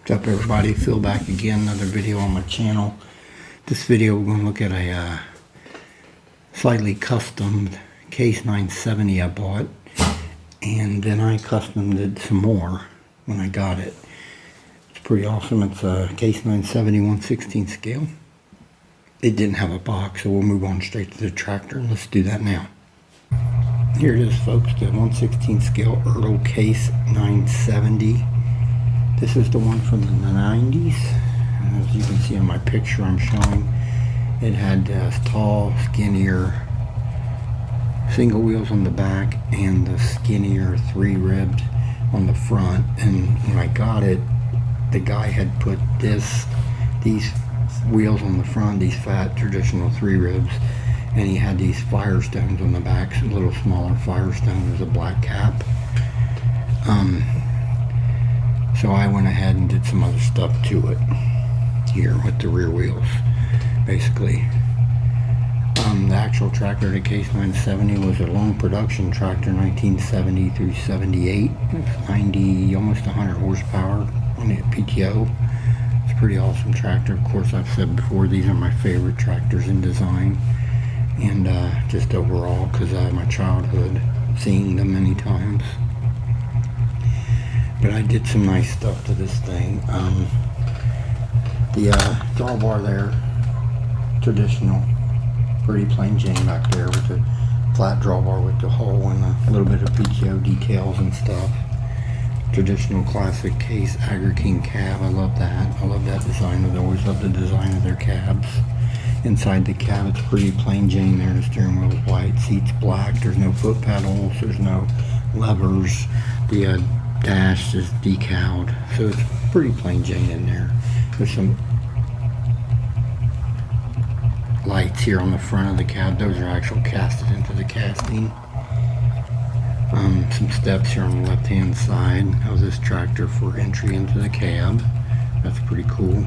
What's up everybody, Phil back again, another video on my channel. This video we're going to look at a slightly custom case 970 I bought, and then I customed it some more when I got it. It's pretty awesome. It's a case 970 1/16 scale. It didn't have a box, so we'll move on straight to the tractor and let's do that now. Here it is folks, the 1/16 scale Ertl case 970. This is the one from the 90s. As you can see in my picture I'm showing, it had tall, skinnier single wheels on the back and the skinnier 3-ribbed on the front. And when I got it, the guy had put these wheels on the front, these fat traditional 3-ribs, and he had these Firestones on the back, a little smaller Firestone with a black cap. So I went ahead and did some other stuff to it here with the rear wheels, basically. The actual tractor, the case 970, was a long production tractor, 1970 through 78. It's 90, almost 100 horsepower on the PTO. It's a pretty awesome tractor. Of course, I've said before, these are my favorite tractors in design and just overall, because I have my childhood seeing them many times. But I did some nice stuff to this thing. The drawbar there, traditional, pretty plain Jane back there with the flat drawbar with the hole and a little bit of PTO details and stuff. Traditional classic case Agri King cab. I love that. I love that design. I've always loved the design of their cabs. Inside the cab, it's pretty plain Jane there. The steering wheel is white, seats black. There's no foot pedals. There's no levers. The dash is decaled, so it's pretty plain Jane in there. There's some lights here on the front of the cab. Those are actual casted into the casting. Some steps here on the left hand side of this tractor for entry into the cab. That's pretty cool.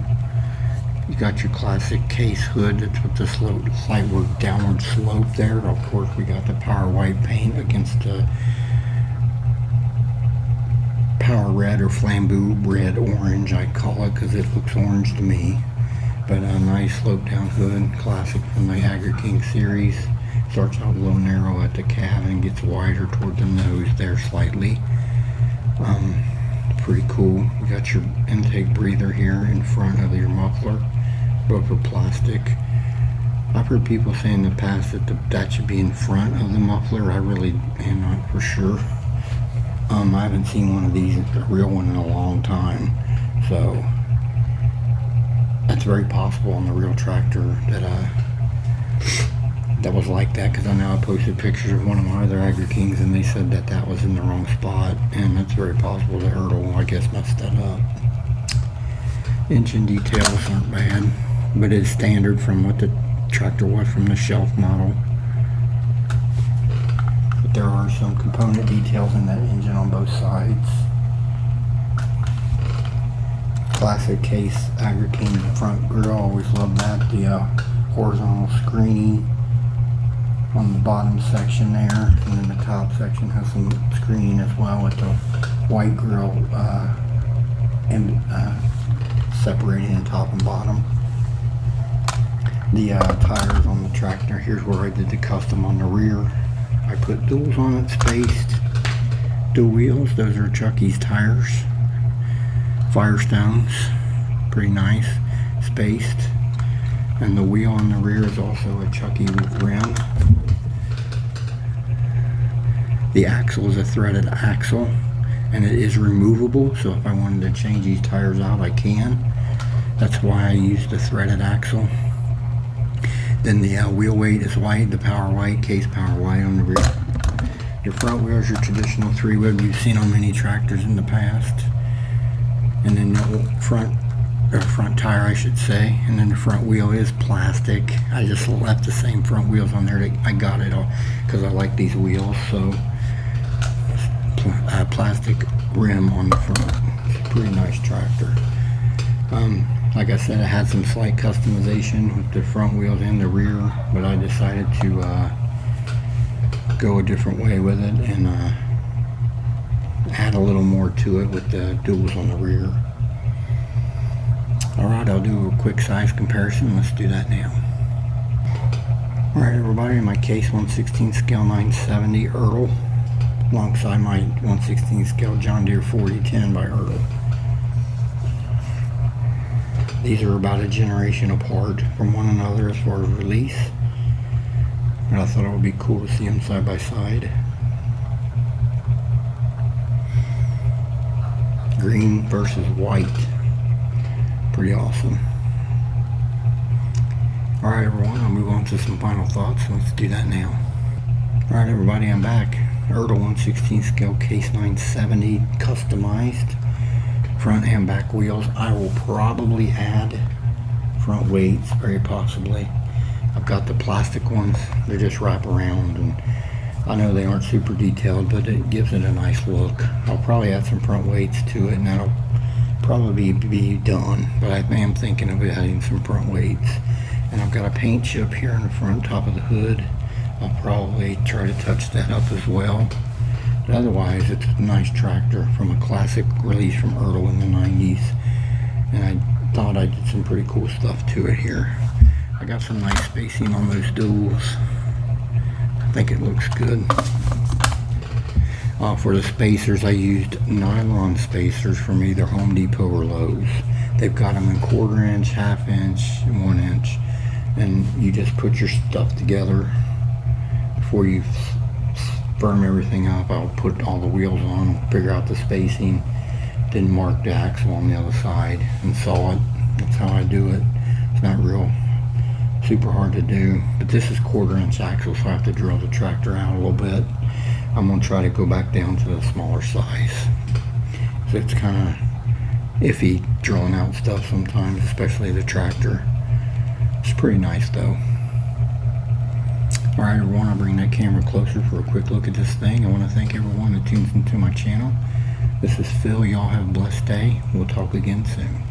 You got your classic case hood. That's with the slight downward slope there. Of course, we got the power white paint against the power red or flambeau red orange, I call it, because it looks orange to me. But a nice slope down hood, classic from the Agri King series. Starts out a little narrow at the cab and gets wider toward the nose there slightly. Pretty cool. You got your intake breather here in front of your muffler, both are plastic. I've heard people say in the past that that should be in front of the muffler. I really am not for sure. I haven't seen one of these, a real one, in a long time, so that's very possible on the real tractor that was like that, because I know I posted pictures of one of my other Agri Kings and they said that that was in the wrong spot, and that's very possible that Ertl, I guess, messed that up. Engine details aren't bad, but it's standard from what the tractor was from the shelf model. There are some component details in that engine on both sides. Classic case Agri King front grille, always loved that. The horizontal screening on the bottom section there, and then the top section has some screening as well with the white grille and separating the top and bottom. The tires on the tractor, here's where I did the custom on the rear. I put duals on it, spaced dual wheels. Those are Chucky's tires, Firestones, pretty nice, spaced. And the wheel on the rear is also a Chucky rim. The axle is a threaded axle, and it is removable, so if I wanted to change these tires out, I can. That's why I used the threaded axle. Then the wheel weight is white, the power white, case power white on the rear. Your front wheel is your traditional 3-rib you've seen on many tractors in the past. And then the front tire, I should say. And then the front wheel is plastic. I just left the same front wheels on there. I got it because I like these wheels. So plastic rim on the front. It's a pretty nice tractor. Like I said, I had some slight customization with the front wheels and the rear, but I decided to go a different way with it and add a little more to it with the duals on the rear. Alright, I'll do a quick size comparison. Let's do that now. Alright everybody, my case 1/16 scale 970 Ertl alongside my 1/16 scale John Deere 4010 by Ertl. These are about a generation apart from one another as far as release, but I thought it would be cool to see them side by side. Green versus white. Pretty awesome. Alright everyone, I'll move on to some final thoughts. Let's do that now. Alright everybody, I'm back. Ertl 1/16 scale case 970 customized front and back wheels. I will probably add front weights, very possibly. I've got the plastic ones, they just wrap around, and I know they aren't super detailed, but it gives it a nice look. I'll probably add some front weights to it, and that'll probably be done, but I am thinking of adding some front weights. And I've got a paint chip here in the front top of the hood. I'll probably try to touch that up as well. But otherwise, it's a nice tractor from a classic release from Ertl in the 90s. And I thought I did some pretty cool stuff to it here. I got some nice spacing on those duals. I think it looks good. For the spacers, I used nylon spacers from either Home Depot or Lowe's. They've got them in 1/4 inch, 1/2 inch, and 1 inch. And you just put your stuff together before you firm everything up. I'll put all the wheels on, figure out the spacing, then mark the axle on the other side and saw it. That's how I do it. It's not real super hard to do, but this is 1/4 inch axle, so I have to drill the tractor out a little bit. I'm going to try to go back down to the smaller size. So it's kind of iffy drilling out stuff sometimes, especially the tractor. It's pretty nice though. Alright everyone, I'll bring that camera closer for a quick look at this thing. I want to thank everyone that tunes into my channel. This is Phil. Y'all have a blessed day. We'll talk again soon.